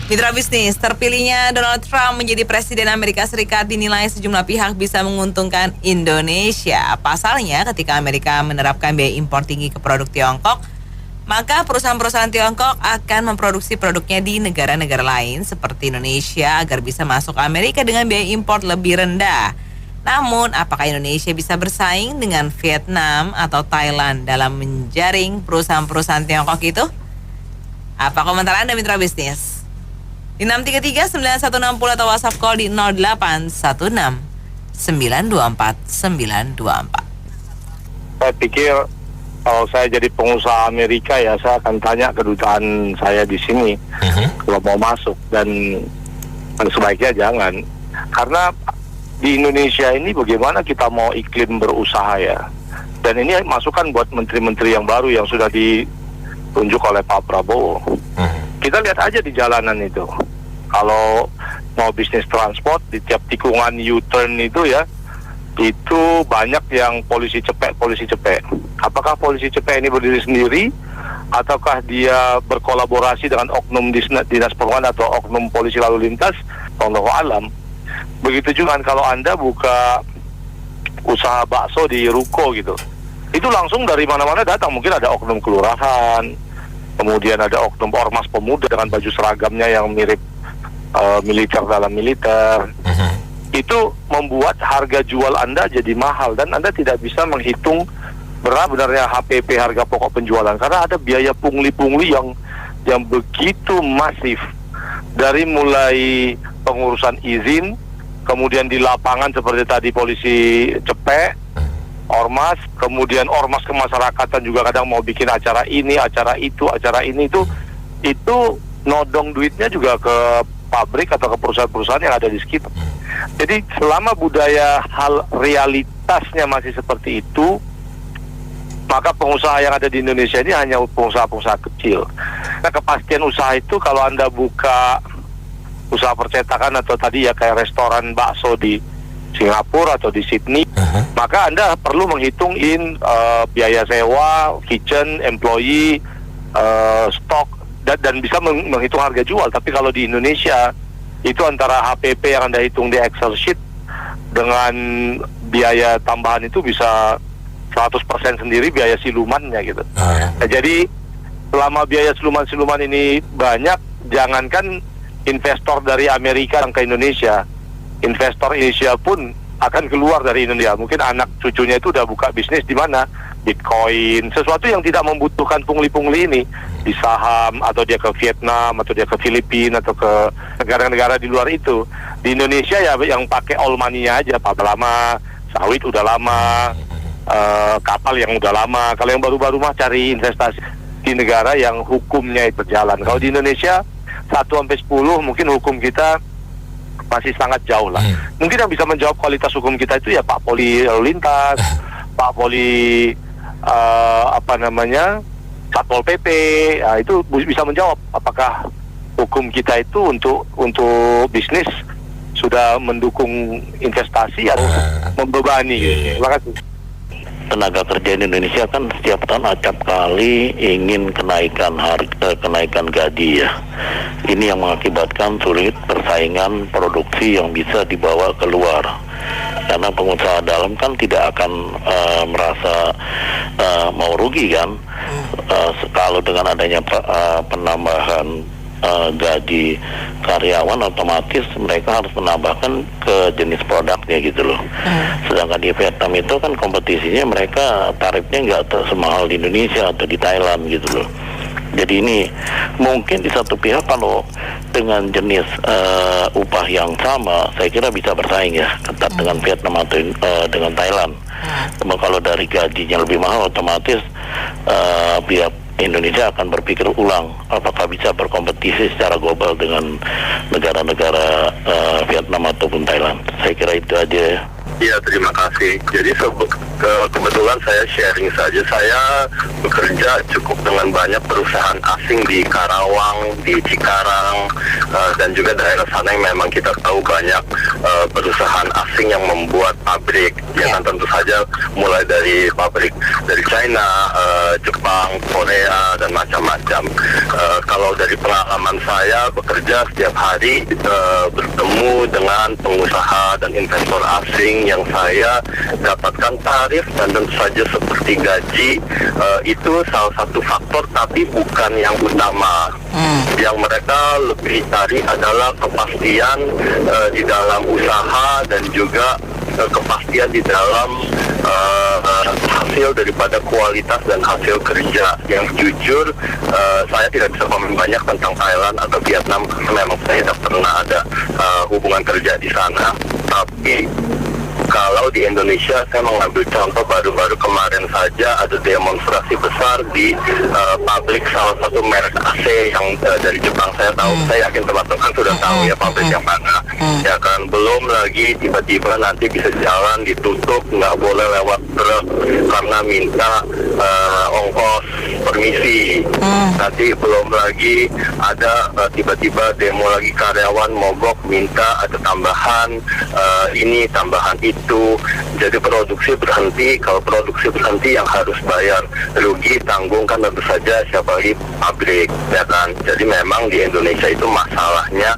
Mitra bisnis, terpilihnya Donald Trump menjadi Presiden Amerika Serikat dinilai sejumlah pihak bisa menguntungkan Indonesia. Pasalnya, ketika Amerika menerapkan biaya impor tinggi ke produk Tiongkok, maka perusahaan-perusahaan Tiongkok akan memproduksi produknya di negara-negara lain seperti Indonesia agar bisa masuk ke Amerika dengan biaya impor lebih rendah. Namun, apakah Indonesia bisa bersaing dengan Vietnam atau Thailand dalam menjaring perusahaan-perusahaan Tiongkok itu? Apa komentar Anda, Mitra Bisnis? Di 633-9160 atau WhatsApp call di 0816-924-924. Saya pikir kalau saya jadi pengusaha Amerika ya saya akan tanya kedutaan saya di sini kalau mau masuk, dan sebaiknya jangan, karena di Indonesia ini bagaimana kita mau iklim berusaha ya. Dan ini masukan buat menteri-menteri yang baru yang sudah ditunjuk oleh Pak Prabowo. Kita lihat aja di jalanan itu, kalau mau bisnis transport di tiap tikungan U-turn itu ya, itu banyak yang polisi cepek. Apakah polisi cepek ini berdiri sendiri, ataukah dia berkolaborasi dengan oknum dinas perhubungan atau oknum polisi lalu lintas? Wallahu alam. Begitu juga kalau Anda buka usaha bakso di ruko gitu, itu langsung dari mana-mana datang. Mungkin ada oknum kelurahan, kemudian ada oknum ormas pemuda dengan baju seragamnya yang mirip militer dalam militer. Itu membuat harga jual Anda jadi mahal, dan Anda tidak bisa menghitung berapa benarnya HPP, harga pokok penjualan, karena ada biaya pungli yang begitu masif, dari mulai pengurusan izin, kemudian di lapangan seperti tadi polisi cepek, ormas, kemudian ormas kemasyarakatan juga kadang mau bikin acara ini, acara ini itu nodong duitnya juga ke pabrik atau ke perusahaan-perusahaan yang ada di sekitar. Jadi selama budaya hal realitasnya masih seperti itu, maka pengusaha yang ada di Indonesia ini hanya pengusaha-pengusaha kecil. Nah, kepastian usaha itu kalau Anda buka usaha percetakan atau tadi ya kayak restoran bakso di Singapura atau di Sydney, maka Anda perlu menghitungin biaya sewa, kitchen, employee, stok, dan bisa menghitung harga jual. Tapi kalau di Indonesia itu antara HPP yang Anda hitung di Excel sheet dengan biaya tambahan itu bisa 100% sendiri biaya silumannya gitu. Nah, jadi selama biaya siluman ini banyak, jangankan investor dari Amerika yang ke Indonesia, investor Indonesia pun akan keluar dari Indonesia. Mungkin anak cucunya itu udah buka bisnis di mana? Bitcoin, sesuatu yang tidak membutuhkan pungli-pungli ini, di saham, atau dia ke Vietnam, atau dia ke Filipina, atau ke negara-negara di luar itu. Di Indonesia ya yang pakai all money-nya aja, apa lama, sawit udah lama, kapal yang udah lama. Kalau yang baru-baru mah cari investasi di negara yang hukumnya itu berjalan. Kalau di Indonesia 1-10 mungkin hukum kita masih sangat jauh lah. Mungkin yang bisa menjawab kualitas hukum kita itu ya Pak Poli lalu lintas, Pak Poli Satpol PP, itu bisa menjawab apakah hukum kita itu untuk bisnis sudah mendukung investasi atau membebani. Terima kasih. Tenaga kerja di Indonesia kan setiap tahun acap kali ingin kenaikan gaji ya. Ini yang mengakibatkan sulit persaingan produksi yang bisa dibawa keluar. Karena pengusaha dalam kan tidak akan merasa mau rugi kan. Kalau dengan adanya penambahan gaji karyawan, otomatis mereka harus menambahkan ke jenis produknya gitu loh. Sedangkan di Vietnam itu kan kompetisinya mereka tarifnya nggak semahal di Indonesia atau di Thailand gitu loh. Jadi ini mungkin di satu pihak kalau dengan jenis upah yang sama, saya kira bisa bersaing ya ketat dengan Vietnam atau dengan Thailand. Cuma kalau dari gajinya lebih mahal, otomatis pihak Indonesia akan berpikir ulang apakah bisa berkompetisi secara global dengan negara-negara Vietnam ataupun Thailand. Saya kira itu aja ya. Iya, terima kasih. Jadi kebetulan saya sharing saja. Saya bekerja cukup dengan banyak perusahaan asing di Karawang, di Cikarang, dan juga daerah sana yang memang kita tahu banyak perusahaan asing yang membuat pabrik. Yang tentu saja mulai dari pabrik dari China, Jepang, Korea, dan macam-macam. Kalau dari dari pengalaman saya bekerja setiap hari bertemu dengan pengusaha dan investor asing yang saya dapatkan tarif dan tentu saja seperti gaji itu salah satu faktor tapi bukan yang utama. Yang mereka lebih cari adalah kepastian di dalam usaha dan juga kepastian di dalam hasil daripada kualitas dan hasil kerja. Yang jujur saya tidak bisa komen banyak tentang Thailand atau Vietnam karena memang saya tidak pernah ada hubungan kerja di sana. Tapi kalau di Indonesia, saya mengambil contoh baru-baru kemarin saja ada demonstrasi besar di pabrik salah satu merek AC yang dari Jepang. Saya tahu, saya yakin teman-teman sudah tahu ya pabrik yang mana. Ya kan, belum lagi tiba-tiba nanti bisa jalan ditutup, nggak boleh lewat truk karena minta ongkos permisi. Nanti belum lagi ada tiba-tiba demo lagi karyawan mogok minta ada tambahan ini, tambahan itu. Jadi produksi berhenti. Kalau produksi berhenti yang harus bayar rugi tanggung kan tentu saja siapa lagi, pabrik, ya kan. Jadi memang di Indonesia itu masalahnya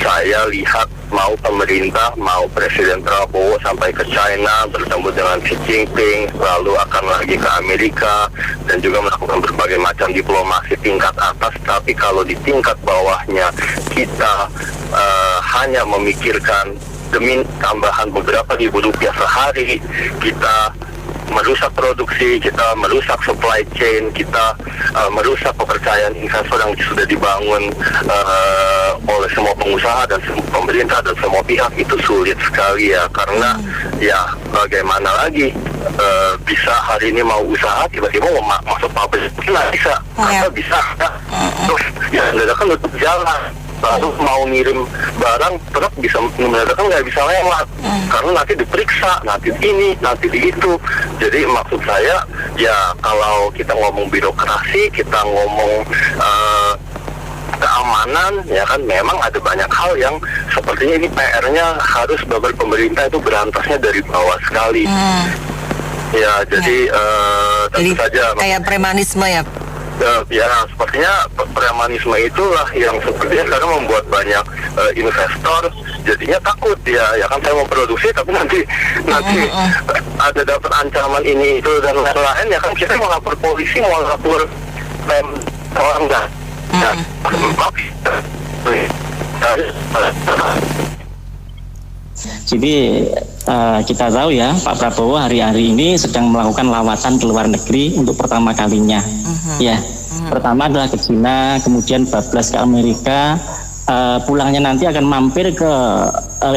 saya lihat mau pemerintah, mau Presiden Prabowo sampai ke China bertemu dengan Xi Jinping, lalu akan lagi ke Amerika dan juga melakukan berbagai macam diplomasi tingkat atas. Tapi kalau di tingkat bawahnya kita hanya memikirkan demi tambahan beberapa ribu rupiah sehari, kita merusak produksi, kita merusak supply chain, kita merusak kepercayaan investor yang sudah dibangun oleh semua pengusaha dan semua pemerintah dan semua pihak. Itu sulit sekali ya, karena ya bagaimana lagi bisa hari ini mau usaha tiba-tiba mau masuk pabrik nggak bisa, karena bisa terus ya mendadak tutup jalan. Lalu mau ngirim barang truk bisa mendadak nggak bisa lewat karena nanti diperiksa, nanti ini, nanti itu. Jadi maksud saya ya kalau kita ngomong birokrasi, kita ngomong keamanan, ya kan memang ada banyak hal yang sepertinya ini PR-nya harus bagi pemerintah itu berantasnya dari bawah sekali. Ya jadi tentu saja kayak premanisme ya. Ya sepertinya premanisme itulah yang sepertinya sekarang membuat banyak investor jadinya takut ya kan saya mau produksi tapi nanti ada dapat ancaman ini itu dan lain-lain, ya kan kita mau lapor polisi, mau lapor orang enggak. Jadi kita tahu ya Pak Prabowo hari-hari ini sedang melakukan lawatan ke luar negeri untuk pertama kalinya. Ya, pertama adalah ke China, kemudian bablas ke Amerika. Pulangnya nanti akan mampir ke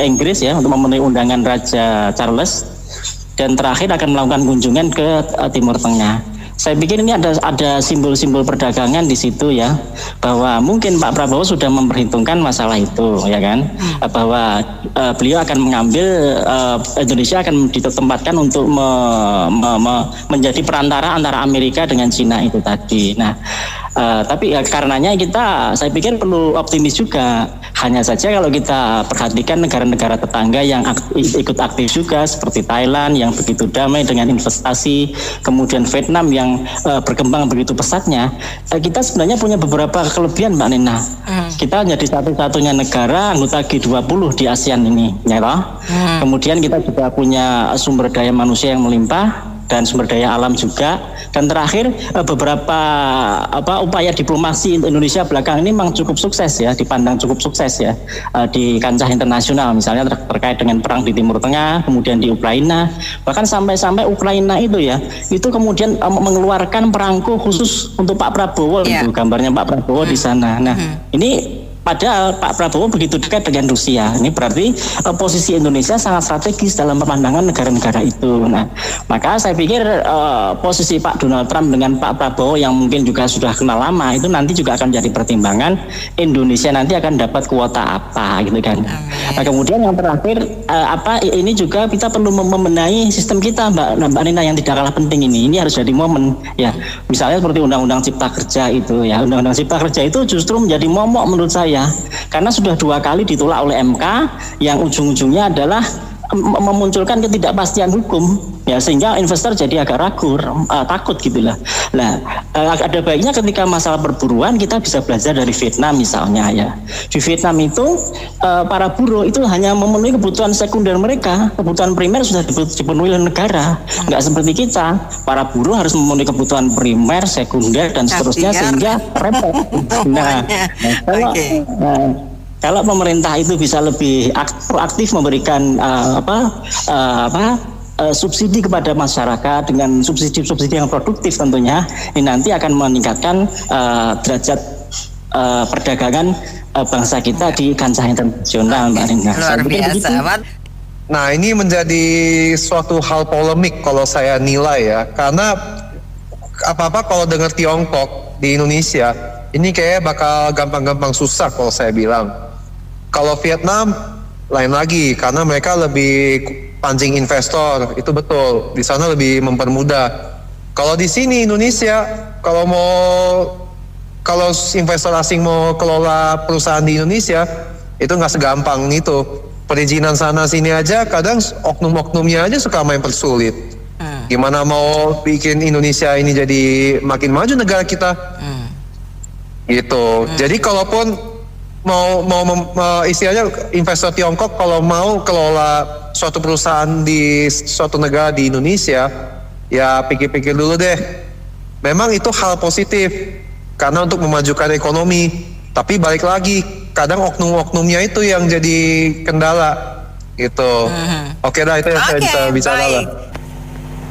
Inggris ya untuk memenuhi undangan Raja Charles, dan terakhir akan melakukan kunjungan ke Timur Tengah. Saya pikir ini ada simbol-simbol perdagangan di situ ya, bahwa mungkin Pak Prabowo sudah memperhitungkan masalah itu ya kan, bahwa beliau akan mengambil Indonesia akan ditempatkan untuk menjadi perantara antara Amerika dengan Cina itu tadi. Nah, tapi ya karenanya saya pikir perlu optimis juga. Hanya saja kalau kita perhatikan negara-negara tetangga yang ikut aktif juga seperti Thailand yang begitu damai dengan investasi, kemudian Vietnam yang berkembang begitu pesatnya, kita sebenarnya punya beberapa kelebihan Mbak Nina. Kita jadi satu-satunya negara anggota G20 di ASEAN ini, ya toh. Kemudian kita juga punya sumber daya manusia yang melimpah dan sumber daya alam juga. Dan terakhir beberapa upaya diplomasi Indonesia belakang ini memang cukup sukses ya, dipandang cukup sukses ya di kancah internasional, misalnya terkait dengan perang di Timur Tengah, kemudian di Ukraina, bahkan sampai Ukraina itu kemudian mengeluarkan perangko khusus untuk Pak Prabowo, itu gambarnya Pak Prabowo di sana. Nah, ini padahal Pak Prabowo begitu dekat dengan Rusia. Ini berarti posisi Indonesia sangat strategis dalam pandangan negara-negara itu. Nah, maka saya pikir posisi Pak Donald Trump dengan Pak Prabowo yang mungkin juga sudah kenal lama itu nanti juga akan jadi pertimbangan Indonesia nanti akan dapat kuota apa gitu kan. Nah, kemudian yang terakhir ini juga kita perlu membenahi sistem kita Mbak Nina yang tidak kalah penting ini. Ini harus jadi momen ya. Misalnya seperti Undang-Undang Cipta Kerja itu ya. Undang-Undang Cipta Kerja itu justru menjadi momok menurut saya. Karena sudah 2 kali ditolak oleh MK yang ujung-ujungnya adalah memunculkan ketidakpastian hukum, ya, sehingga investor jadi agak ragu, takut gitulah. Nah, ada baiknya ketika masalah perburuan kita bisa belajar dari Vietnam misalnya, ya. Di Vietnam itu para buruh itu hanya memenuhi kebutuhan sekunder mereka, kebutuhan primer sudah dipenuhi oleh negara. Nggak seperti kita, para buruh harus memenuhi kebutuhan primer, sekunder dan seterusnya, sehingga repot. Kalau pemerintah itu bisa lebih proaktif memberikan subsidi kepada masyarakat dengan subsidi yang produktif tentunya, ini nanti akan meningkatkan derajat perdagangan bangsa kita di kancah internasional, Mbak Rina. Luar biasa, Pak. Nah, ini menjadi suatu hal polemik kalau saya nilai ya, karena apa-apa kalau dengar Tiongkok di Indonesia, ini kayak bakal gampang-gampang susah kalau saya bilang. Kalau Vietnam lain lagi, karena mereka lebih pancing investor, itu betul. Di sana lebih mempermudah. Kalau di sini Indonesia, kalau investor asing mau kelola perusahaan di Indonesia, itu nggak segampang itu. Perizinan sana sini aja, kadang oknum-oknumnya aja suka main persulit. Gimana mau bikin Indonesia ini jadi makin maju negara kita? Gitu. Jadi kalaupun mau istilahnya investor Tiongkok kalau mau kelola suatu perusahaan di suatu negara di Indonesia, ya pikir-pikir dulu deh. Memang itu hal positif karena untuk memajukan ekonomi, tapi balik lagi kadang oknum-oknumnya itu yang jadi kendala gitu. Oke dah, itu yang saya bisa bicara lah.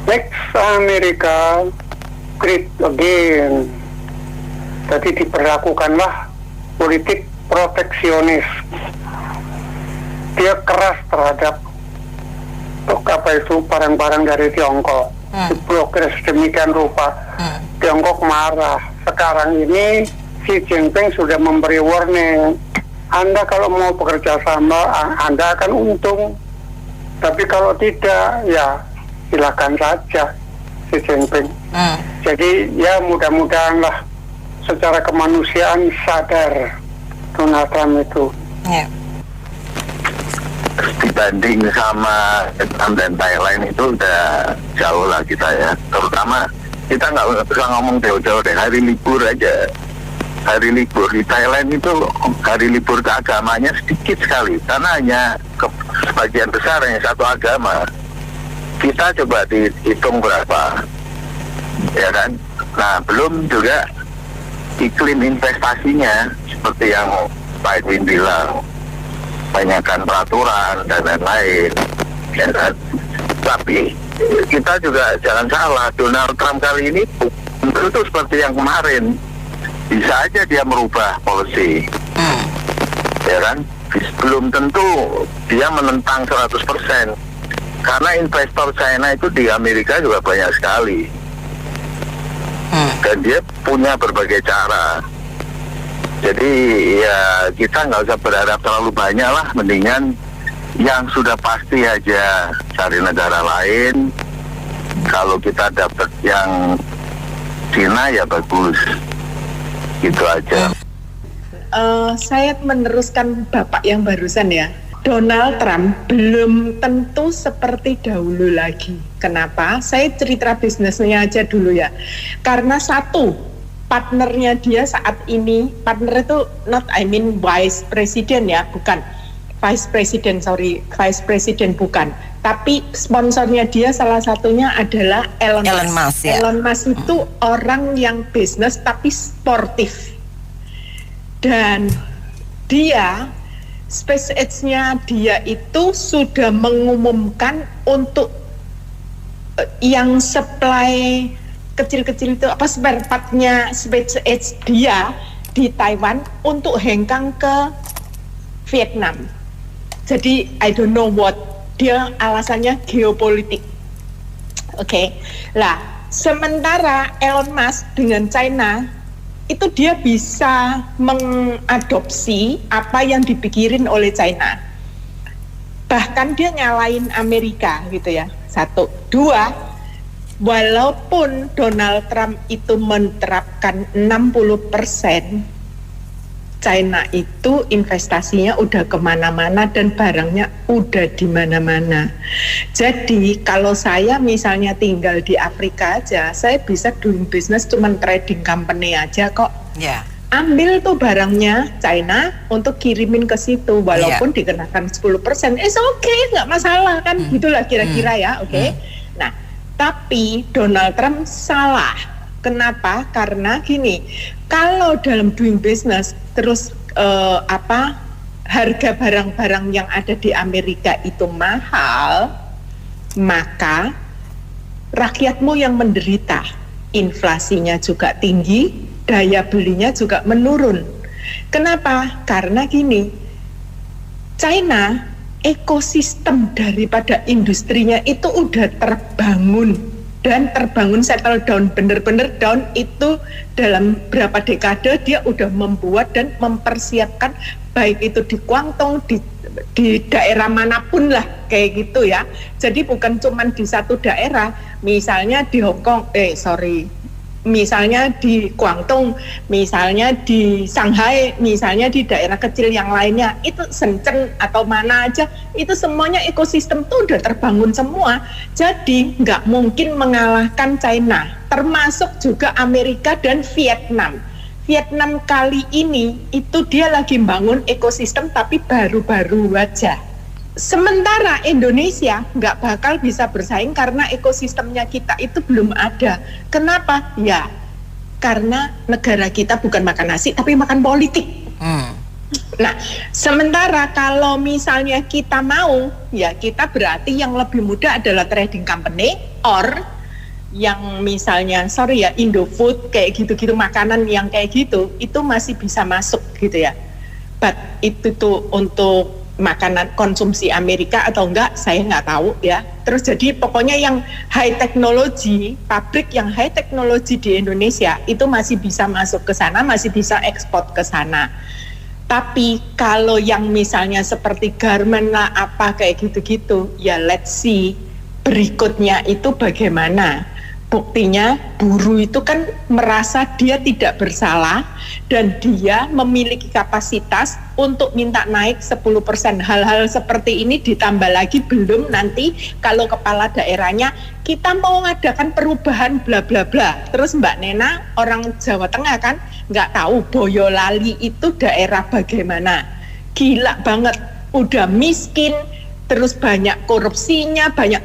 Next Amerika great again. Jadi diperlakukanlah politik proteksionis. Dia keras terhadap barang-barang dari Tiongkok. Diblokir sedemikian rupa. Tiongkok marah. Sekarang ini Xi Jinping sudah memberi warning. Anda kalau mau bekerja sama, Anda akan untung. Tapi kalau tidak, ya silakan saja Xi Jinping. Jadi ya mudah-mudahan lah secara kemanusiaan sadar Donald Trump itu. Dibanding sama Vietnam dan Thailand itu udah jauh lah kita ya. Terutama kita nggak bisa ngomong jauh-jauh deh, hari libur aja. Hari libur di Thailand itu hari libur keagamanya sedikit sekali, karena hanya sebagian besar hanya satu agama. Kita coba dihitung berapa, ya kan? Nah, belum juga iklim investasinya seperti yang Pak Edwin bilang, banyakkan peraturan dan lain-lain, ya kan? Tapi kita juga jangan salah, Donald Trump kali ini itu seperti yang kemarin, bisa aja dia merubah policy, ya kan? Belum tentu dia menentang 100%, karena investor China itu di Amerika juga banyak sekali. Dan dia punya berbagai cara. Jadi ya kita nggak usah berharap terlalu banyak lah, mendingan yang sudah pasti aja cari negara lain. Kalau kita dapat yang Cina ya bagus, gitu aja. Saya meneruskan Bapak yang barusan ya. Donald Trump belum tentu seperti dahulu lagi. Kenapa? Saya cerita bisnisnya aja dulu ya. Karena satu, partnernya dia saat ini, partner itu vice president ya, bukan vice president bukan. Tapi sponsornya dia salah satunya adalah Elon Musk. Ya. Elon Musk itu orang yang bisnis tapi sportif. Dan dia SpaceX-nya dia itu sudah mengumumkan untuk yang supply kecil-kecil itu spare part-nya SpaceX dia di Taiwan untuk hengkang ke Vietnam. Jadi I don't know what, dia alasannya geopolitik. Oke. Lah, sementara Elon Musk dengan China itu dia bisa mengadopsi apa yang dipikirin oleh China. Bahkan dia nyalain Amerika gitu ya. Satu. Dua, walaupun Donald Trump itu menerapkan 60%, China itu investasinya udah kemana-mana dan barangnya udah di mana-mana. Jadi kalau saya misalnya tinggal di Afrika aja, saya bisa doing business cuman trading company aja kok. Ya. Ambil tuh barangnya China untuk kirimin ke situ, walaupun dikenakan 10%, okay, nggak masalah kan, gitulah kira-kira ya, oke. Nah, tapi Donald Trump salah. Kenapa? Karena gini, kalau dalam doing business terus harga barang-barang yang ada di Amerika itu mahal, maka rakyatmu yang menderita, inflasinya juga tinggi, daya belinya juga menurun. Kenapa? Karena gini, China ekosistem daripada industrinya itu udah terbangun. Dan terbangun settle down, bener-bener down itu dalam berapa dekade dia udah membuat dan mempersiapkan, baik itu di Guangdong, di daerah manapun lah kayak gitu ya. Jadi bukan cuma di satu daerah, misalnya di misalnya di Guangdong, misalnya di Shanghai, misalnya di daerah kecil yang lainnya, itu Shenzhen atau mana aja, itu semuanya ekosistem tuh udah terbangun semua. Jadi nggak mungkin mengalahkan China, termasuk juga Amerika dan Vietnam. Vietnam kali ini itu dia lagi bangun ekosistem tapi baru-baru aja. Sementara Indonesia nggak bakal bisa bersaing karena ekosistemnya kita itu belum ada. Kenapa? Ya, karena negara kita bukan makan nasi tapi makan politik. Nah, sementara kalau misalnya kita mau, ya kita berarti yang lebih mudah adalah trading company or yang misalnya, Indofood kayak gitu-gitu, makanan yang kayak gitu, itu masih bisa masuk gitu ya. But itu tuh untuk makanan konsumsi Amerika atau enggak, saya nggak tahu ya. Terus jadi pokoknya yang high technology, pabrik yang high technology di Indonesia itu masih bisa masuk ke sana, masih bisa ekspor ke sana. Tapi kalau yang misalnya seperti garment lah, apa kayak gitu-gitu, ya let's see berikutnya itu bagaimana. Buktinya buruh itu kan merasa dia tidak bersalah dan dia memiliki kapasitas untuk minta naik 10%. Hal-hal seperti ini ditambah lagi belum nanti kalau kepala daerahnya kita mau ngadakan perubahan bla bla bla. Terus Mbak Nena orang Jawa Tengah kan nggak tahu Boyolali itu daerah bagaimana. Gila banget, udah miskin, terus banyak korupsinya, banyak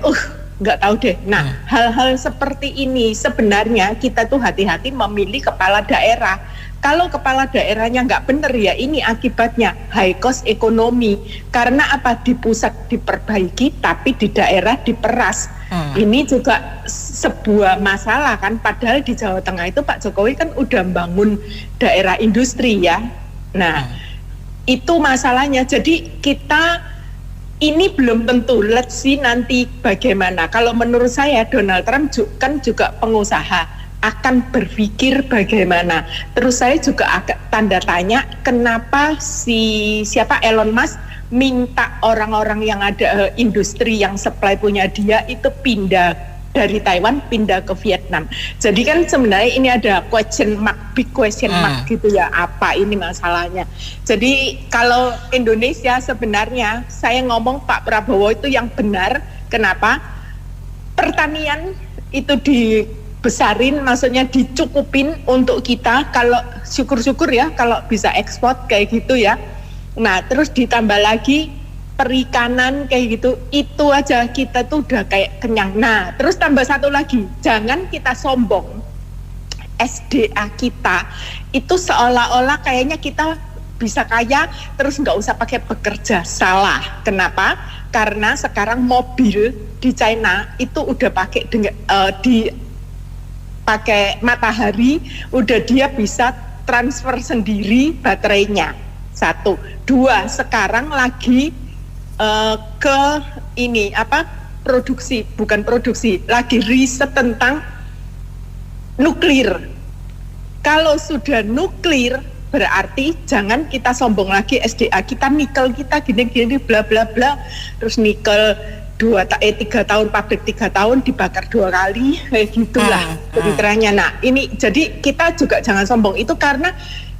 nggak tahu deh. Nah, hal-hal seperti ini sebenarnya kita tuh hati-hati memilih kepala daerah. Kalau kepala daerahnya nggak bener ya ini akibatnya high cost ekonomi. Karena apa? Di pusat diperbaiki tapi di daerah diperas. Ini juga sebuah masalah kan. Padahal di Jawa Tengah itu Pak Jokowi kan udah bangun daerah industri ya. Nah, itu masalahnya. Jadi kita ini belum tentu, let's see nanti bagaimana. Kalau menurut saya Donald Trump kan juga pengusaha, akan berpikir bagaimana. Terus saya juga agak tanda tanya kenapa Elon Musk minta orang-orang yang ada industri yang supply punya dia itu pindah dari Taiwan pindah ke Vietnam. Jadi kan sebenarnya ini ada big question mark gitu ya, apa ini masalahnya. Jadi kalau Indonesia sebenarnya saya ngomong Pak Prabowo itu yang benar. Kenapa? Pertanian itu dibesarin, maksudnya dicukupin untuk kita, kalau syukur-syukur ya kalau bisa ekspor kayak gitu ya. Nah terus ditambah lagi perikanan kayak gitu, itu aja kita tuh udah kayak kenyang. Nah terus tambah satu lagi, jangan kita sombong, SDA kita itu seolah-olah kayaknya kita bisa kaya terus nggak usah pakai bekerja. Salah. Kenapa? Karena sekarang mobil di China itu udah pakai pakai matahari, udah dia bisa transfer sendiri baterainya. 1, 2, sekarang lagi lagi riset tentang nuklir. Kalau sudah nuklir berarti jangan kita sombong lagi SDA kita, nikel kita gini-gini bla bla bla, terus nikel 3 tahun pabrik 3 tahun dibakar 2 kali gitulah ceritanya. Nah ini jadi kita juga jangan sombong, itu karena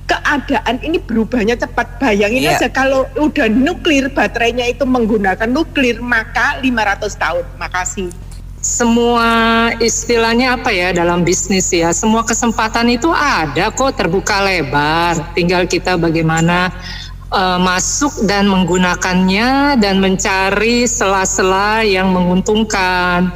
keadaan ini berubahnya cepat. Bayangin Iya. aja kalau udah nuklir, baterainya itu menggunakan nuklir, maka 500 tahun. Makasih. Semua istilahnya apa ya dalam bisnis ya, semua kesempatan itu ada kok, terbuka lebar. Tinggal kita bagaimana masuk dan menggunakannya dan mencari sela-sela yang menguntungkan.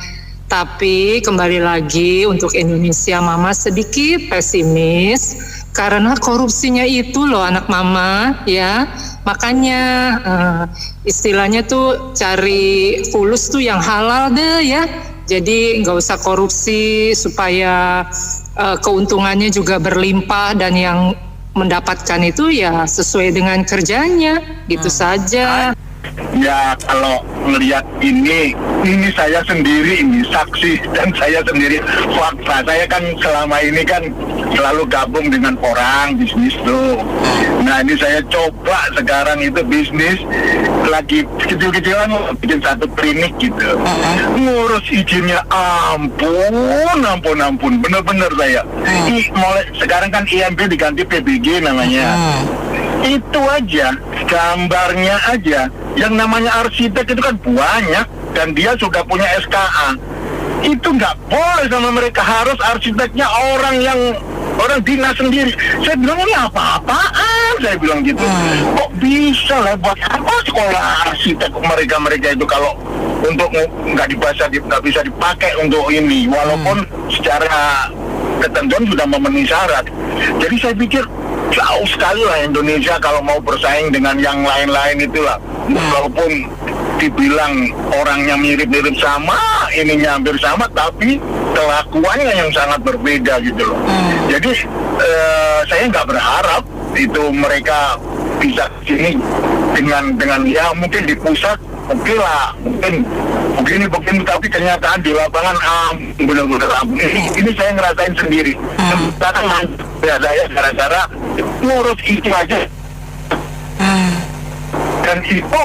Tapi kembali lagi untuk Indonesia, Mama sedikit pesimis karena korupsinya itu loh anak Mama ya. Makanya istilahnya tuh cari fulus tuh yang halal deh ya. Jadi nggak usah korupsi supaya keuntungannya juga berlimpah dan yang mendapatkan itu ya sesuai dengan kerjanya gitu saja. Ya kalau melihat ini saya sendiri ini saksi dan saya sendiri fakta. Saya kan selama ini kan selalu gabung dengan orang bisnis tuh. Nah ini saya coba sekarang itu bisnis lagi kecil-kecilan bikin satu klinik gitu. Ngurus izinnya ampun bener-bener saya. Mulai sekarang kan IMB diganti PBG namanya. Itu aja, gambarnya aja, yang namanya arsitek itu kan banyak dan dia sudah punya SKA. Itu nggak boleh sama mereka, harus arsiteknya orang dinas sendiri. Saya bilang ini apa-apaan, saya bilang gitu. Kok bisa lah, buat apa sekolah arsitek mereka itu kalau untuk nggak bisa dipakai untuk ini, walaupun secara ketentuan sudah memenuhi syarat. Jadi saya pikir jauh sekali lah Indonesia kalau mau bersaing dengan yang lain-lain itulah. Walaupun dibilang orangnya mirip-mirip sama, ininya hampir sama, tapi kelakuannya yang sangat berbeda gitu loh. Jadi saya nggak berharap itu mereka bisa sini dengan ya mungkin di pusat oke lah, mungkin begini, tapi kenyataan di lapangan benar-benar ini saya ngerasain sendiri. Karena saya gara-gara ngurus itu aja, dan itu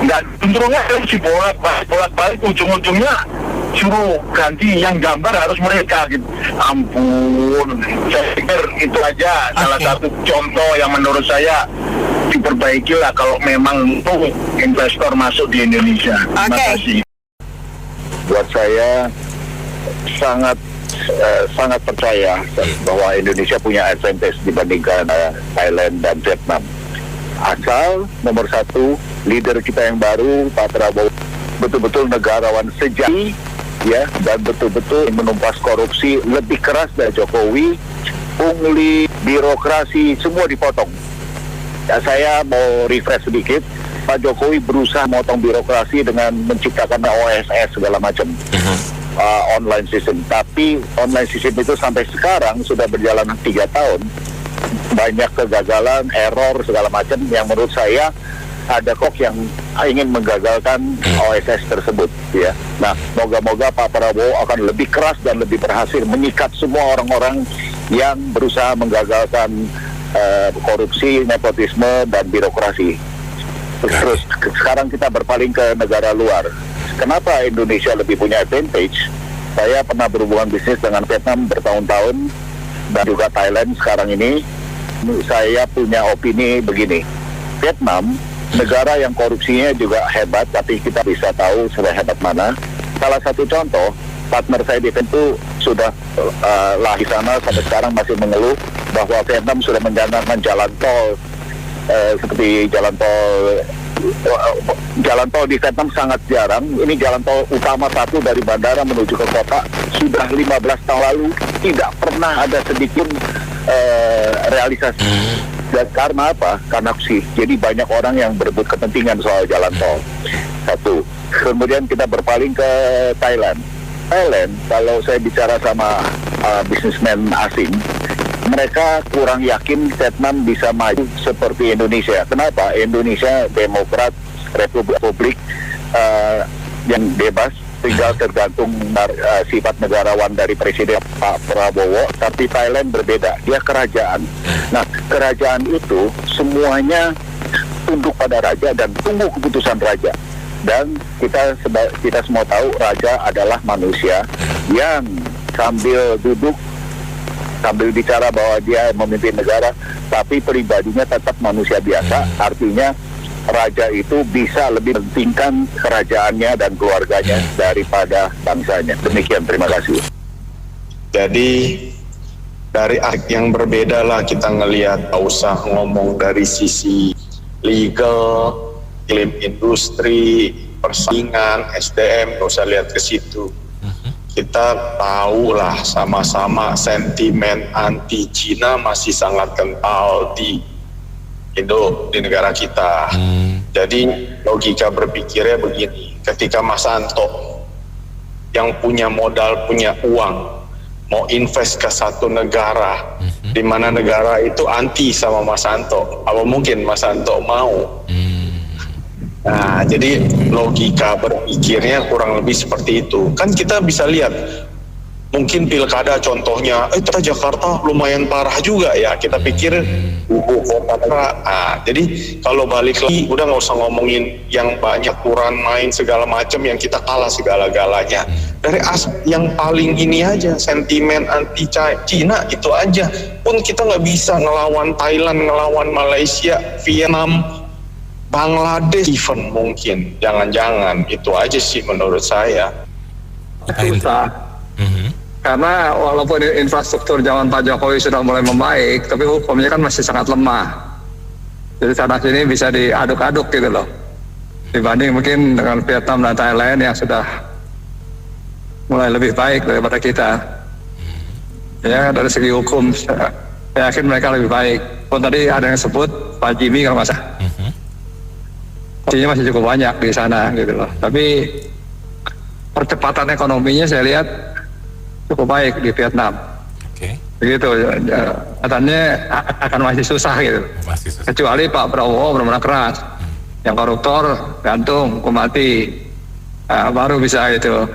nggak cenderungnya si bolak-balik ujung-ujungnya suruh ganti yang gambar harus mereka gitu. Ampun, saya pikir itu aja salah satu contoh yang menurut saya diperbaiki lah kalau memang tuh investor masuk di Indonesia. Terima kasih. Buat saya sangat percaya bahwa Indonesia punya advantage dibandingkan Thailand dan Vietnam. Asal nomor satu, leader kita yang baru Pak Prabowo betul-betul negarawan sejati ya, dan betul-betul menumpas korupsi lebih keras dari Jokowi. Pungli, birokrasi semua dipotong. Ya, saya mau refresh sedikit. Pak Jokowi berusaha motong birokrasi dengan menciptakan OSS segala macam. Online system, tapi online system itu sampai sekarang sudah berjalan 3 tahun, banyak kegagalan, error segala macam yang menurut saya ada kok yang ingin menggagalkan OSS tersebut ya. Nah, moga-moga Pak Prabowo akan lebih keras dan lebih berhasil menyikat semua orang-orang yang berusaha menggagalkan korupsi, nepotisme dan birokrasi. Terus sekarang kita berpaling ke negara luar. Kenapa Indonesia lebih punya advantage? Saya pernah berhubungan bisnis dengan Vietnam bertahun-tahun dan juga Thailand sekarang ini. Saya punya opini begini, Vietnam negara yang korupsinya juga hebat, tapi kita bisa tahu sehebat mana. Salah satu contoh, partner saya di Vietnam sudah lah di sana sampai sekarang masih mengeluh bahwa Vietnam sudah menjalankan jalan tol seperti jalan tol di Vietnam sangat jarang. Ini jalan tol utama satu dari bandara menuju ke kota sudah 15 tahun lalu tidak pernah ada sedikit realisasi. Dan karena apa? Karena sih. Jadi banyak orang yang berebut kepentingan soal jalan tol. Satu. Kemudian kita berpaling ke Thailand. Thailand, kalau saya bicara sama bisnismen asing, mereka kurang yakin Vietnam bisa maju seperti Indonesia. Kenapa? Indonesia demokrat, republik yang bebas, tinggal tergantung sifat negarawan dari Presiden Pak Prabowo. Tapi Thailand berbeda, dia kerajaan. Nah, kerajaan itu semuanya tunduk pada raja dan tunggu keputusan raja. Dan kita semua tahu raja adalah manusia yang sambil duduk, sambil bicara bahwa dia memimpin negara, tapi pribadinya tetap manusia biasa. Artinya raja itu bisa lebih pentingkan kerajaannya dan keluarganya daripada bangsanya. Demikian, terima kasih. Jadi dari aspek yang berbeda lah kita ngelihat, tak usah ngomong dari sisi legal, iklim industri, persaingan, SDM, gak usah lihat ke situ. Kita tahu lah sama-sama sentimen anti Cina masih sangat kental di negara kita. Jadi logika berpikirnya begini, ketika Mas Anto yang punya modal, punya uang, mau invest ke satu negara, di mana negara itu anti sama Mas Anto, apa mungkin Mas Anto mau? Nah, jadi logika berpikirnya kurang lebih seperti itu. Kan kita bisa lihat, mungkin pilkada contohnya, Jakarta lumayan parah juga ya. Kita pikir ibu kota. Jadi kalau balik lagi, udah nggak usah ngomongin yang banyak aturan main segala macam yang kita kalah segala-galanya. Dari yang paling ini aja, sentimen anti Cina itu aja. Pun kita nggak bisa ngelawan Thailand, ngelawan Malaysia, Vietnam, Bangladesh even mungkin. Jangan-jangan itu aja sih menurut saya. Susah. Karena walaupun infrastruktur zaman Pak Jokowi sudah mulai membaik, tapi hukumnya kan masih sangat lemah. Jadi sana sini bisa diaduk-aduk gitu loh. Dibanding mungkin dengan Vietnam dan Thailand yang sudah mulai lebih baik daripada kita. Ya, dari segi hukum saya yakin mereka lebih baik. Pun tadi ada yang sebut Pak Jimmy kalau nggak salah. Masih cukup banyak di sana gitu loh. Tapi percepatan ekonominya saya lihat cukup baik di Vietnam. Begitu, katanya akan masih susah gitu. Kecuali Pak Prabowo benar-benar keras. Yang koruptor gantung, hukum mati, baru bisa gitu.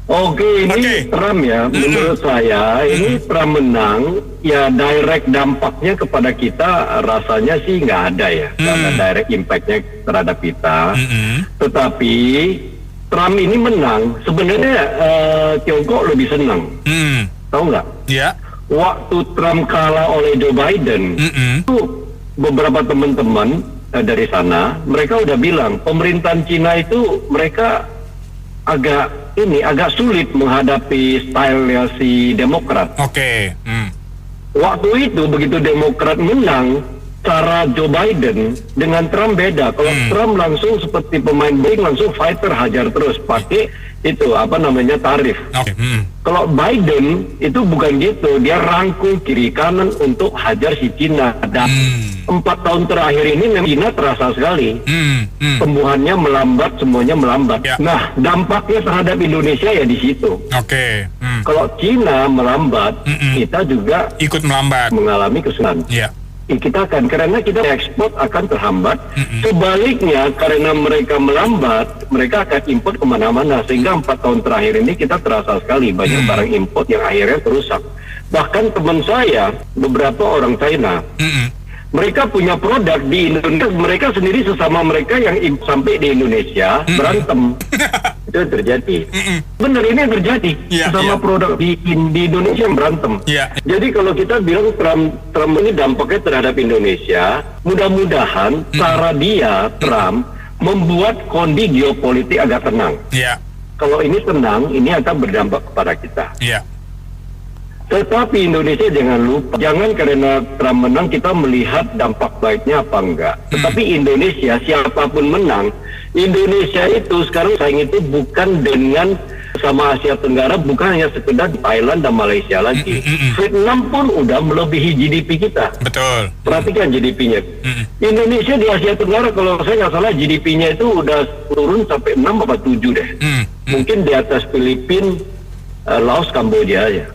Oke, ini Trump ya, menurut saya ini Trump menang, ya direct dampaknya kepada kita rasanya sih nggak ada ya, nggak ada direct impactnya terhadap kita. Tetapi Trump ini menang, sebenarnya Tiongkok lebih senang, tahu nggak? Waktu Trump kalah oleh Joe Biden, itu beberapa teman-teman dari sana, mereka udah bilang pemerintahan Cina itu mereka agak sulit menghadapi stylenya si Demokrat. Waktu itu begitu Demokrat menang, cara Joe Biden dengan Trump beda. Kalau Trump langsung seperti pemain bowling, langsung fighter, hajar terus pakai itu tarif. Kalau Biden itu bukan gitu, dia rangkul kiri kanan untuk hajar si Cina. Dan 4 tahun terakhir ini memang Cina terasa sekali. Tumbuhannya melambat, semuanya melambat. Nah, dampaknya terhadap Indonesia ya di situ. Kalau Cina melambat, kita juga ikut melambat, mengalami kesulitan. Kita akan, karena kita ekspor akan terhambat. Sebaliknya, karena mereka melambat, mereka akan import kemana-mana. Sehingga 4 tahun terakhir ini kita terasa sekali banyak barang import yang akhirnya terusak. Bahkan teman saya, beberapa orang China, mereka punya produk di Indonesia, mereka sendiri sesama mereka yang sampai di Indonesia berantem. Itu yang terjadi. Benar, ini yang terjadi. Sesama produk di Indonesia yang berantem. Jadi kalau kita bilang Trump ini dampaknya terhadap Indonesia, mudah-mudahan cara dia, Trump, membuat kondisi geopolitik agak tenang. Kalau ini tenang, ini akan berdampak kepada kita. Tetapi Indonesia jangan lupa, jangan karena Trump menang kita melihat dampak baiknya apa enggak. Tetapi Indonesia, siapapun menang, Indonesia itu sekarang saing itu bukan dengan sama Asia Tenggara, bukan hanya sekedar Thailand dan Malaysia lagi. Vietnam pun udah melebihi GDP kita. Betul. Perhatikan GDP-nya. Indonesia di Asia Tenggara kalau saya nggak salah GDP-nya itu udah turun sampai 6 atau 7 deh. Mungkin di atas Filipina, Laos, Kamboja aja.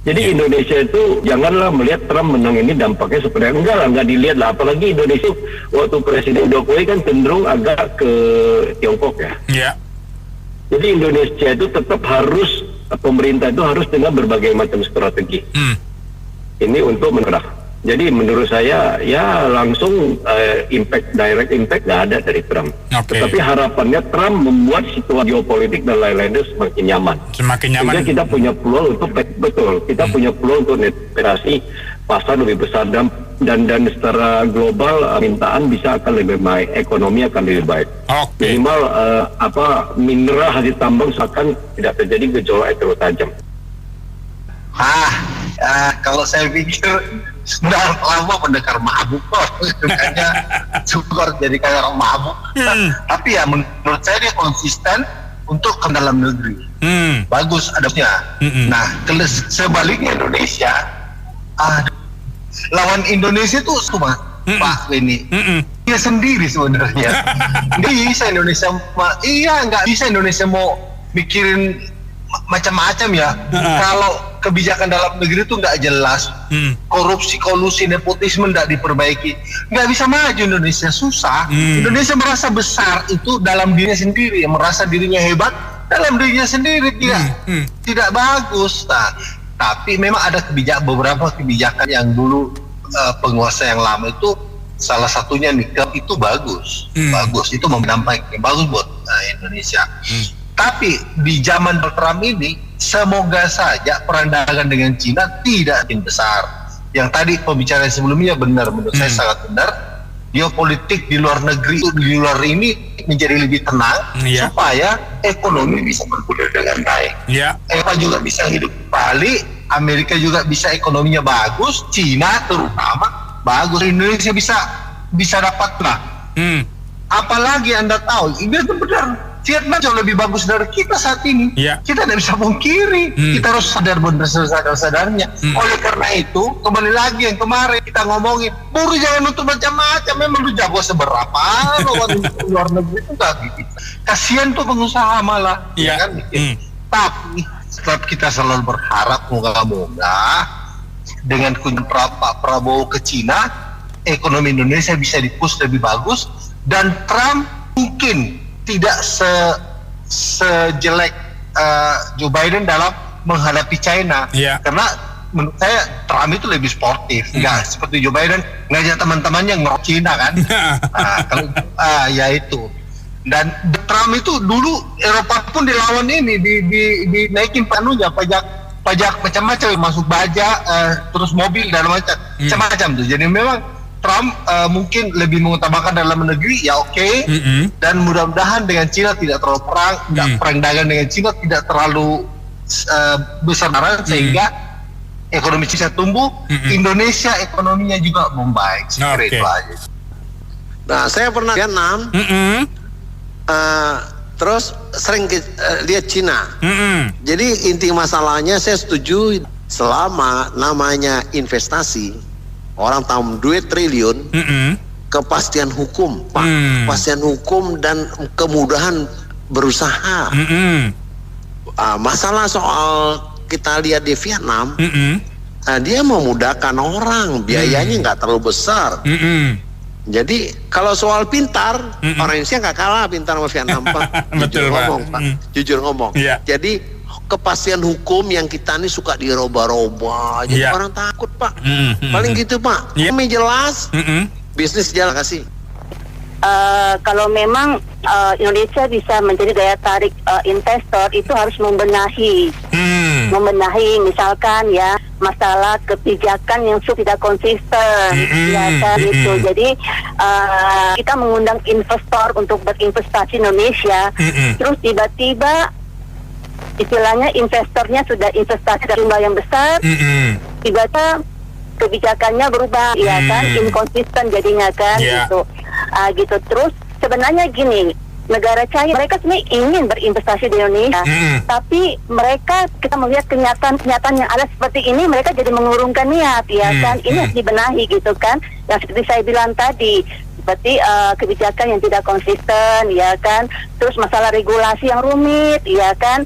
Jadi Indonesia itu janganlah melihat Trump menang ini dampaknya seperti enggak dilihat lah. Apalagi Indonesia waktu Presiden Jokowi kan cenderung agak ke Tiongkok ya. Jadi Indonesia itu tetap pemerintah itu harus dengan berbagai macam strategi. Ini untuk menerah. Jadi menurut saya ya langsung direct impact nggak ada dari Trump. Tetapi harapannya Trump membuat situasi geopolitik dan lain-lainnya semakin nyaman. Sehingga kita punya peluang untuk punya peluang untuk penetrasi pasar lebih besar dan secara global permintaan bisa akan lebih baik, ekonomi akan lebih baik. Minimal mineral hasil tambang akan tidak terjadi gejolak yang terlalu tajam. Kalau saya pikir sudah lama pendekar mabuk kok, makanya syukur jadi kayak orang mabuk. Tapi ya menurut saya dia konsisten untuk ke dalam negeri. Bagus adabnya. Nah, sebaliknya Indonesia, lawan Indonesia tuh cuma Pak Beni. Dia sendiri sebenarnya. Nggak bisa Indonesia mau mikirin macam-macam ya. Kalau kebijakan dalam negeri itu nggak jelas, korupsi, kolusi, nepotisme nggak diperbaiki, nggak bisa maju Indonesia, susah. Indonesia merasa besar itu dalam dirinya sendiri, merasa dirinya hebat dalam dirinya sendiri, tidak bagus. Nah, tapi memang ada beberapa kebijakan yang dulu penguasa yang lama itu, salah satunya nikel itu bagus, itu memdampingi, bagus buat Indonesia. Tapi di zaman Trump ini, semoga saja perang dagang dengan Cina tidak makin besar. Yang tadi pembicaraan sebelumnya benar, menurut saya sangat benar. Geopolitik di luar negeri, di luar ini menjadi lebih tenang, supaya ekonomi bisa bergulir dengan baik. Eropa juga bisa hidup kembali, Amerika juga bisa ekonominya bagus, Cina terutama bagus, Indonesia bisa dapat lah. Apalagi Anda tahu, ini benar. Vietnam jauh lebih bagus dari kita saat ini. Kita tidak bisa pungkiri. Kita harus sadar benar sadarnya. Oleh karena itu, kembali lagi yang kemarin kita ngomongin, buruh jangan nuntut macam-macam. Memang lu jago seberapa, lawan luar negeri itu nggak gitu. Kasihan tuh pengusaha malah. Kan? Tapi sebab kita selalu berharap moga-moga dengan kunjungan Pak Prabowo ke Cina, ekonomi Indonesia bisa di-push lebih bagus, dan Trump mungkin tidak sejelek Joe Biden dalam menghadapi China. Karena menurut saya Trump itu lebih sportif, nggak seperti Joe Biden ngajak teman-temannya ngerok Cina kan. Ya itu. Dan Trump itu dulu Eropa pun dilawan ini, dinaikin pajak macam-macam, masuk baja, terus mobil dan macam-macam tuh. Jadi memang Trump mungkin lebih mengutamakan dalam negeri, ya oke. Dan mudah-mudahan dengan Cina tidak terlalu perang dagang dengan Cina tidak terlalu besar-besaran, sehingga ekonomi Cina tumbuh, Indonesia ekonominya juga membaik. Itu aja. Nah, saya pernah ke Vietnam, terus sering lihat Cina. Jadi inti masalahnya saya setuju, selama namanya investasi, orang tahu duit triliun, kepastian hukum, Pak. Kepastian hukum dan kemudahan berusaha. Masalah soal kita lihat di Vietnam, dia memudahkan orang, biayanya nggak terlalu besar. Jadi kalau soal pintar, orang Indonesia nggak kalah pintar sama Vietnam, Pak. Jujur ngomong, Pak. Jujur ngomong. Jadi kepastian hukum yang kita ini suka diroba-roba, jadi orang takut, Pak. Paling gitu, Pak. Kami jelas, bisnis jalan kasih. Kalau memang Indonesia bisa menjadi daya tarik investor, itu harus membenahi misalkan ya masalah kebijakan yang tidak konsisten, ya kan itu. Jadi kita mengundang investor untuk berinvestasi Indonesia, terus tiba-tiba istilahnya investornya sudah investasi dari jumlah yang besar, tiba-tiba kebijakannya berubah, ya kan, inkonsisten jadinya kan, gitu. Terus sebenarnya gini, negara China mereka sebenarnya ingin berinvestasi di Indonesia, tapi mereka, kita melihat kenyataan yang ada seperti ini, mereka jadi mengurungkan niat, ya kan. Ini harus dibenahi gitu kan, yang seperti saya bilang tadi, seperti kebijakan yang tidak konsisten, ya kan, terus masalah regulasi yang rumit, ya kan,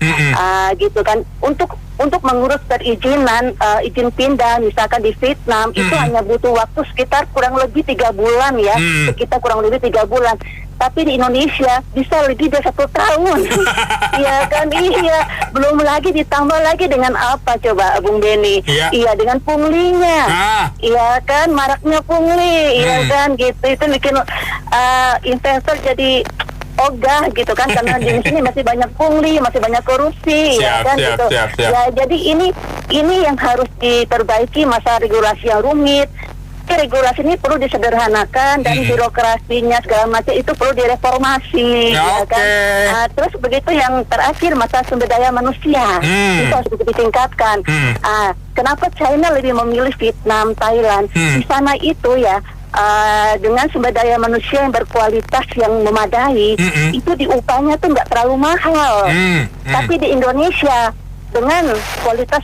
gitu kan. Untuk untuk mengurus perizinan izin pindah misalkan di Vietnam itu hanya butuh waktu sekitar kurang lebih 3 bulan ya, sekitar kurang lebih 3 bulan. Tapi di Indonesia bisa lebih dari 1 tahun. Iya kan, iya. Belum lagi ditambah lagi dengan apa coba Bung Benny? Iya, dengan punglinya. Iya kan, maraknya pungli. Iya kan, gitu. Itu bikin investor jadi ogah gitu kan, karena di sini masih banyak pungli, masih banyak korupsi, ya kan gitu. Ya, jadi ini yang harus diperbaiki, masa regulasi yang rumit. Regulasi ini perlu disederhanakan dan birokrasinya segala macam itu perlu direformasi, ya kan. Terus begitu yang terakhir masalah sumber daya manusia itu harus ditingkatkan. Kenapa China lebih memilih Vietnam, Thailand? Di sana itu ya dengan sumber daya manusia yang berkualitas yang memadai, itu di upahnya tuh nggak terlalu mahal. Tapi di Indonesia dengan kualitas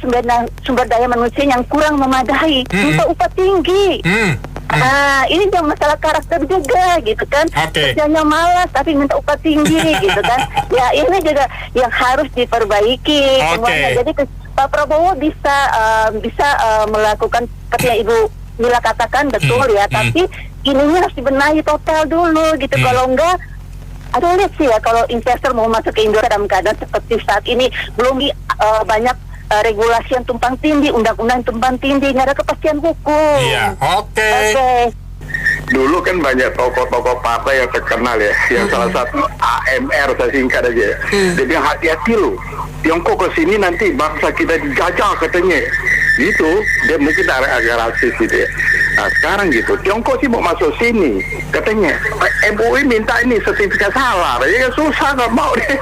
sumber daya manusia yang kurang memadai, minta upah tinggi. Ini juga masalah karakter juga gitu kan. Kerjanya malas tapi minta upah tinggi gitu kan. Ya ini juga yang harus diperbaiki semuanya. Jadi Pak Prabowo bisa melakukan seperti yang Ibu Mila katakan betul ya, tapi ininya harus dibenahi total dulu gitu. Kalau enggak, aduh lihat sih ya, kalau investor mau masuk ke Indonesia dalam keadaan seperti saat ini, belum banyak regulasi yang tumpang tindih, undang-undang tumpang tindih, nggak ada kepastian hukum. Iya, oke. Dulu kan banyak tokoh-tokoh partai yang terkenal ya, yang salah satu AMR saya singkat aja. Dia bilang hati-hati loh, Tiongkok ke sini nanti bangsa kita dijajah katanya. Gitu, dia mungkin agak rasis gitu ya. Nah sekarang gitu, Tiongkok sih mau masuk sini, katanya MUI minta ini sertifikat halal, ya susah nggak mau deh.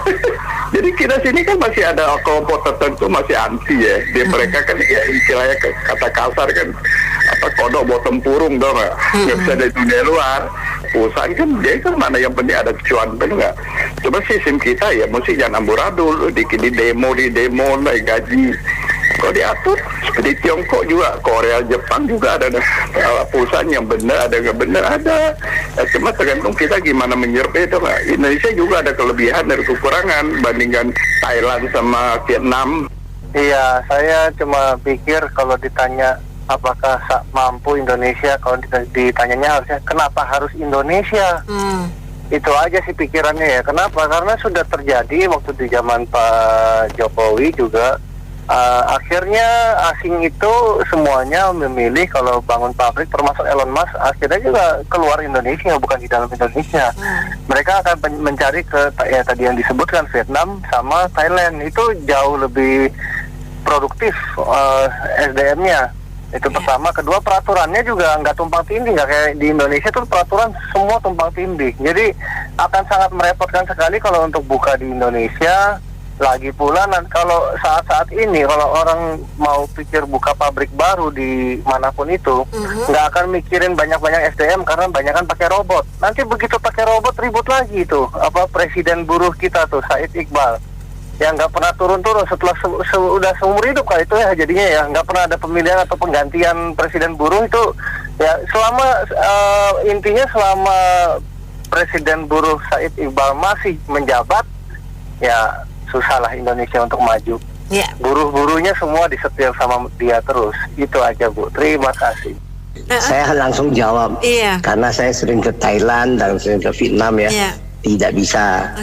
Jadi kita sini kan masih ada kelompok tertentu masih anti ya. Dia mereka kan ya istilahnya kata kasar kan, apa kodok bawa tempurung dong nggak bisa dari dunia luar. Perusahaan kan dia kan mana yang penting ada cuan, benar nggak? Coba sistem kita ya mesti jangan amburadul, di demo naik gaji. Kalau diatur seperti Tiongkok juga, Korea, Jepang juga ada perusahaan yang benar, ada nggak benar ada. Cuma tergantung kita gimana menyerap itu. Indonesia juga ada kelebihan dan kekurangan bandingkan Thailand sama Vietnam. Iya, saya cuma pikir kalau ditanya apakah mampu Indonesia, kalau ditanyanya harusnya kenapa harus Indonesia? Itu aja sih pikirannya ya. Kenapa? Karena sudah terjadi waktu di zaman Pak Jokowi juga. Akhirnya asing itu semuanya memilih kalau bangun pabrik, termasuk Elon Musk akhirnya juga keluar Indonesia, bukan di dalam Indonesia. Mereka akan mencari ke ya tadi yang disebutkan Vietnam sama Thailand, itu jauh lebih produktif SDM-nya. Itu pertama. Kedua, peraturannya juga nggak tumpang tindih, nggak kayak di Indonesia tuh peraturan semua tumpang tindih. Jadi akan sangat merepotkan sekali kalau untuk buka di Indonesia. Lagi pula kalau saat-saat ini kalau orang mau pikir buka pabrik baru di manapun itu, nggak akan mikirin banyak-banyak SDM karena banyak kan pakai robot. Nanti begitu pakai robot ribut lagi itu apa presiden buruh kita tuh Said Iqbal yang nggak pernah turun-turun setelah sudah seumur hidup kali itu ya jadinya ya, nggak pernah ada pemilihan atau penggantian presiden buruh itu ya. Selama intinya selama presiden buruh Said Iqbal masih menjabat ya susahlah Indonesia untuk maju. Buruh-buruhnya semua disetir sama dia terus. Itu aja Bu, terima kasih. Saya langsung jawab karena saya sering ke Thailand dan sering ke Vietnam ya. Tidak bisa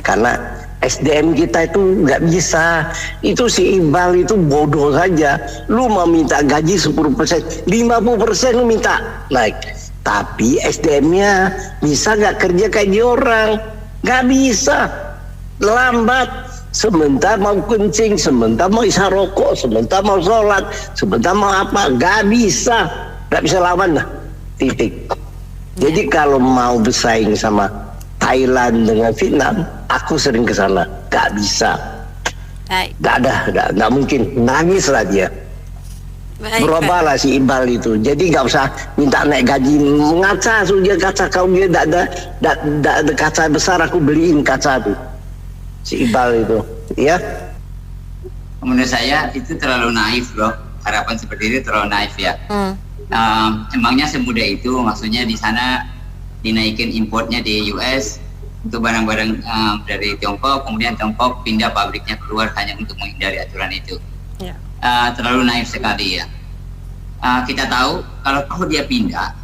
karena SDM kita itu nggak bisa. Itu si Iqbal itu bodoh saja. Lu mau minta gaji 10%, 50% lu minta naik, tapi SDM-nya bisa nggak kerja kayak dia orang? Nggak bisa, lambat. Sebentar mau kencing, sebentar mau isar rokok, sebentar mau sholat, sebentar mau apa, nggak bisa lawan lah, titik. Jadi kalau mau bersaing sama Thailand dengan Vietnam, aku sering ke sana, nggak bisa, nggak mungkin, nangis lah dia. Berubahlah si Iqbal itu, jadi nggak usah minta naik gaji, ngaca saja kaca kau dia, ada kaca besar aku beliin kaca tuh. Si Iqbal itu, ya. Menurut saya itu terlalu naif loh, harapan seperti itu terlalu naif ya. Emangnya semudah itu, maksudnya di sana dinaikin importnya di US untuk barang-barang dari Tiongkok, kemudian Tiongkok pindah pabriknya keluar hanya untuk menghindari aturan itu. Terlalu naif sekali ya. Kita tahu kalau dia pindah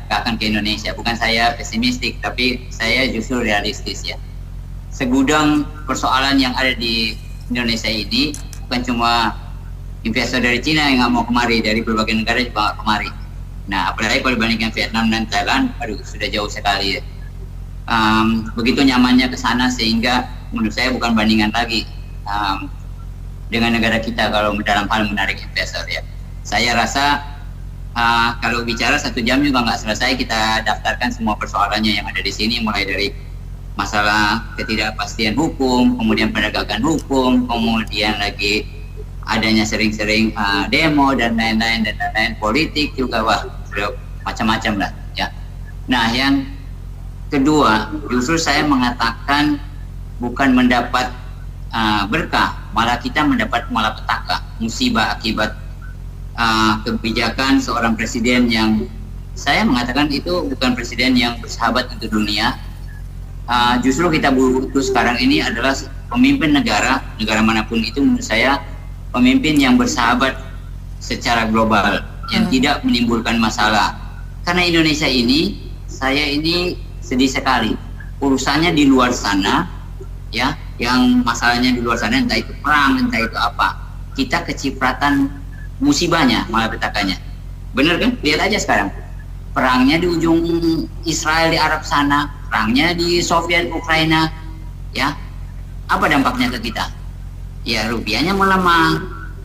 nggak akan ke Indonesia. Bukan saya pesimistik, tapi saya justru realistis ya. Segudang persoalan yang ada di Indonesia ini bukan cuma investor dari Cina yang nggak mau kemari, dari berbagai negara juga nggak kemari. Nah, apalagi kalau dibandingkan Vietnam dan Thailand, sudah jauh sekali ya. Begitu nyamannya ke sana sehingga menurut saya bukan bandingan lagi dengan negara kita kalau dalam hal menarik investor ya. Saya rasa kalau bicara 1 jam juga nggak selesai kita daftarkan semua persoalannya yang ada di sini, mulai dari masalah ketidakpastian hukum, kemudian penegakan hukum, kemudian lagi adanya sering-sering demo dan lain-lain, politik juga, wah sudah macam-macam lah ya. Nah, yang kedua justru saya mengatakan bukan mendapat berkah, malah kita mendapat malapetaka, musibah akibat kebijakan seorang presiden yang saya mengatakan itu bukan presiden yang bersahabat untuk dunia. Justru kita butuh sekarang ini adalah pemimpin negara manapun itu, menurut saya pemimpin yang bersahabat secara global, yang tidak menimbulkan masalah. Karena Indonesia ini, saya ini sedih sekali, urusannya di luar sana ya, yang masalahnya di luar sana, entah itu perang, entah itu apa, kita kecipratan musibahnya, malapetakannya. Bener kan? Lihat aja sekarang, perangnya di ujung Israel di Arab sana, perangnya di Soviet Ukraina ya. Apa dampaknya ke kita? Ya rupiahnya melemah,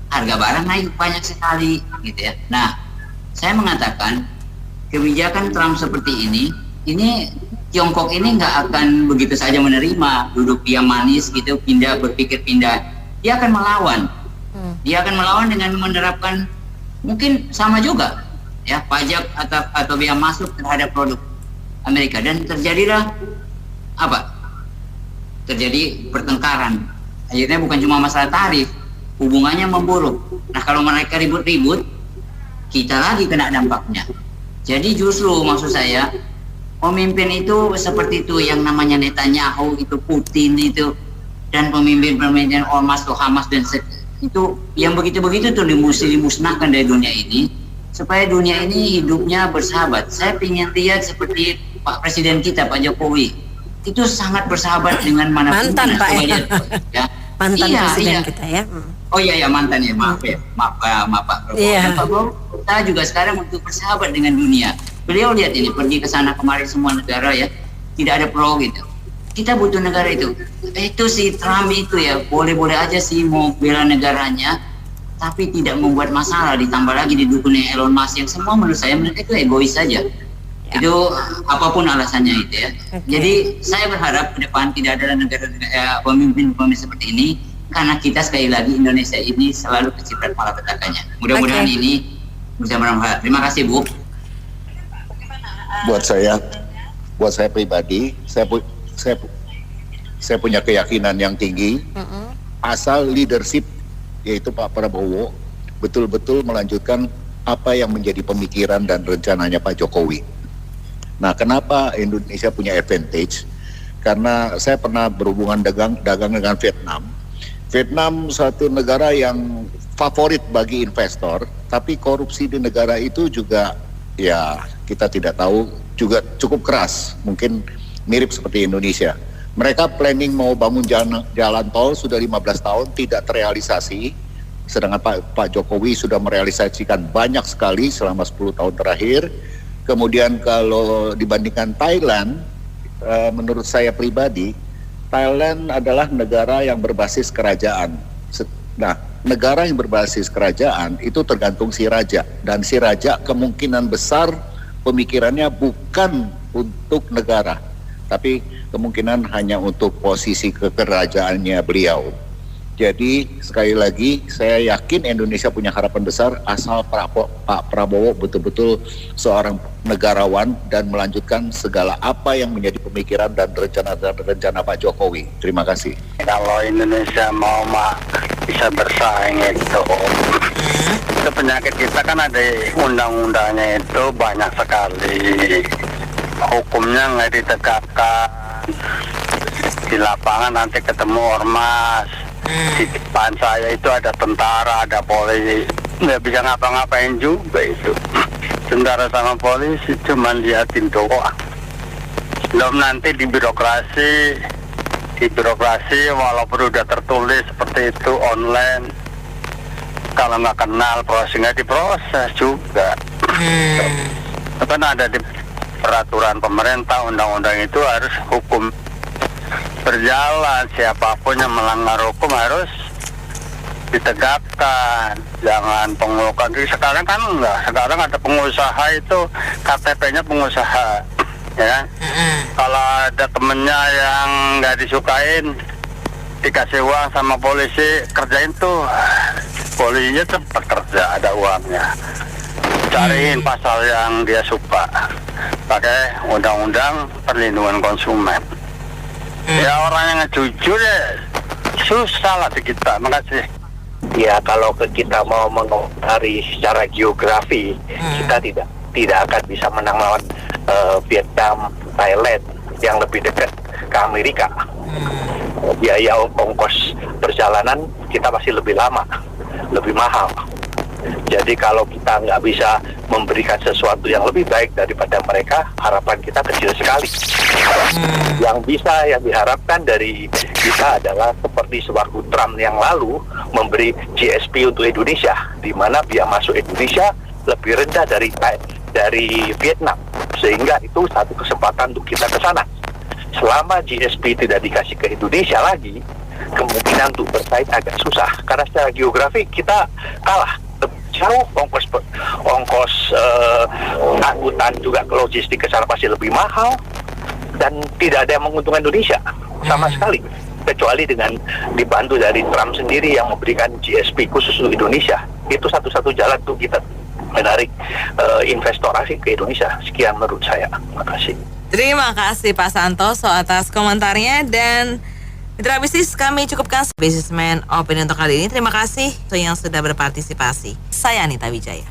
harga barang naik banyak sekali gitu ya. Nah, saya mengatakan kebijakan Trump seperti ini Tiongkok ini nggak akan begitu saja menerima, duduk diam manis gitu, berpikir pindah. Dia akan melawan. Dia akan melawan dengan menerapkan mungkin sama juga ya, pajak atau biaya masuk terhadap produk Amerika, dan terjadilah apa? Terjadi pertengkaran. Akhirnya bukan cuma masalah tarif, hubungannya memburuk. Nah, kalau mereka ribut-ribut, kita lagi kena dampaknya. Jadi justru maksud saya, pemimpin itu seperti itu, yang namanya Netanyahu itu, Putin itu, dan pemimpin-pemimpin Ormas atau Hamas dan itu yang begitu-begitu tuh dimusnahkan dari dunia ini, supaya dunia ini hidupnya bersahabat. Saya ingin lihat seperti Pak Presiden kita, Pak Jokowi, itu sangat bersahabat dengan manapun. Mantan Pak ya. Mantan presiden kita ya. Oh iya mantan ya, maaf Pak Prabowo. Dan Pak Prabowo kita juga sekarang untuk bersahabat dengan dunia. Beliau lihat ini, pergi ke sana kemari semua negara ya, tidak ada pro gitu. Kita butuh negara itu. Itu si Trump itu ya, boleh-boleh aja sih mau bela negaranya, tapi tidak membuat masalah. Ditambah lagi didukungnya Elon Musk, yang semua menurut saya mereka itu egois saja. Itu apapun alasannya itu ya. Jadi saya berharap ke depan tidak ada negara pemimpin seperti ini, karena kita sekali lagi Indonesia ini selalu keciprat malapetakannya. Mudah-mudahan ini bisa bermanfaat. Terima kasih Bu. Buat saya pribadi, saya punya keyakinan yang tinggi, asal leadership yaitu Pak Prabowo betul-betul melanjutkan apa yang menjadi pemikiran dan rencananya Pak Jokowi. Nah, kenapa Indonesia punya advantage? Karena saya pernah berhubungan dagang dengan Vietnam. Vietnam satu negara yang favorit bagi investor, tapi korupsi di negara itu juga ya kita tidak tahu, juga cukup keras, mungkin mirip seperti Indonesia. Mereka planning mau bangun jalan tol sudah 15 tahun tidak terrealisasi, sedangkan Pak Jokowi sudah merealisasikan banyak sekali selama 10 tahun terakhir. Kemudian kalau dibandingkan Thailand, menurut saya pribadi, Thailand adalah negara yang berbasis kerajaan. Nah, negara yang berbasis kerajaan itu tergantung si raja, dan si raja kemungkinan besar pemikirannya bukan untuk negara, tapi kemungkinan hanya untuk posisi kekerajaannya beliau. Jadi sekali lagi saya yakin Indonesia punya harapan besar asal Pak Prabowo betul-betul seorang negarawan dan melanjutkan segala apa yang menjadi pemikiran dan rencana Pak Jokowi. Terima kasih. Kalau Indonesia mau bisa bersaing itu penyakit kita kan ada undang-undangnya itu banyak sekali, hukumnya nggak ditegakkan, di lapangan nanti ketemu ormas. Di depan saya itu ada tentara, ada polisi, nggak bisa ngapa-ngapain juga itu. Tentara sama polisi cuma liatin doang. Belum nanti di birokrasi walaupun udah tertulis seperti itu online, kalau nggak kenal proses nggak diproses juga. Kan ada di peraturan pemerintah, undang-undang itu harus hukum berjalan, siapapun yang melanggar hukum harus ditegakkan, jangan pengusaha. Sekarang kan enggak, sekarang ada pengusaha itu KTP-nya pengusaha, ya. Kalau ada temennya yang nggak disukain, dikasih uang sama polisi, kerjain tuh, polisinya cepat kerja, ada uangnya. Cariin pasal yang dia suka, pakai undang-undang perlindungan konsumen. Ya orang yang jujur ya susah lah di kita. Makasih. Ya kalau kita mau mengomentari secara geografi, kita tidak akan bisa menang lawan Vietnam, Thailand yang lebih dekat ke Amerika. Biaya ongkos perjalanan kita masih lebih lama, lebih mahal. Jadi kalau kita nggak bisa memberikan sesuatu yang lebih baik daripada mereka, harapan kita kecil sekali. Yang diharapkan dari kita adalah seperti sewaktu Trump yang lalu memberi GSP untuk Indonesia, di mana biaya masuk Indonesia lebih rendah dari Vietnam, sehingga itu satu kesempatan untuk kita ke sana. Selama GSP tidak dikasih ke Indonesia lagi, kemungkinan untuk bersaing agak susah, karena secara geografi kita kalah jauh, ongkos angkutan juga ke logistik ke sana pasti lebih mahal, dan tidak ada yang menguntungkan Indonesia sama sekali, kecuali dengan dibantu dari Trump sendiri yang memberikan GSP khusus untuk Indonesia. Itu satu-satu jalan untuk kita menarik investor asing ke Indonesia. Sekian menurut saya. Terima kasih. Terima kasih Pak Santoso atas komentarnya, dan mitra bisnis kami cukupkan Businessman Opinion untuk kali ini. Terima kasih yang sudah berpartisipasi. Saya Anita Wijaya.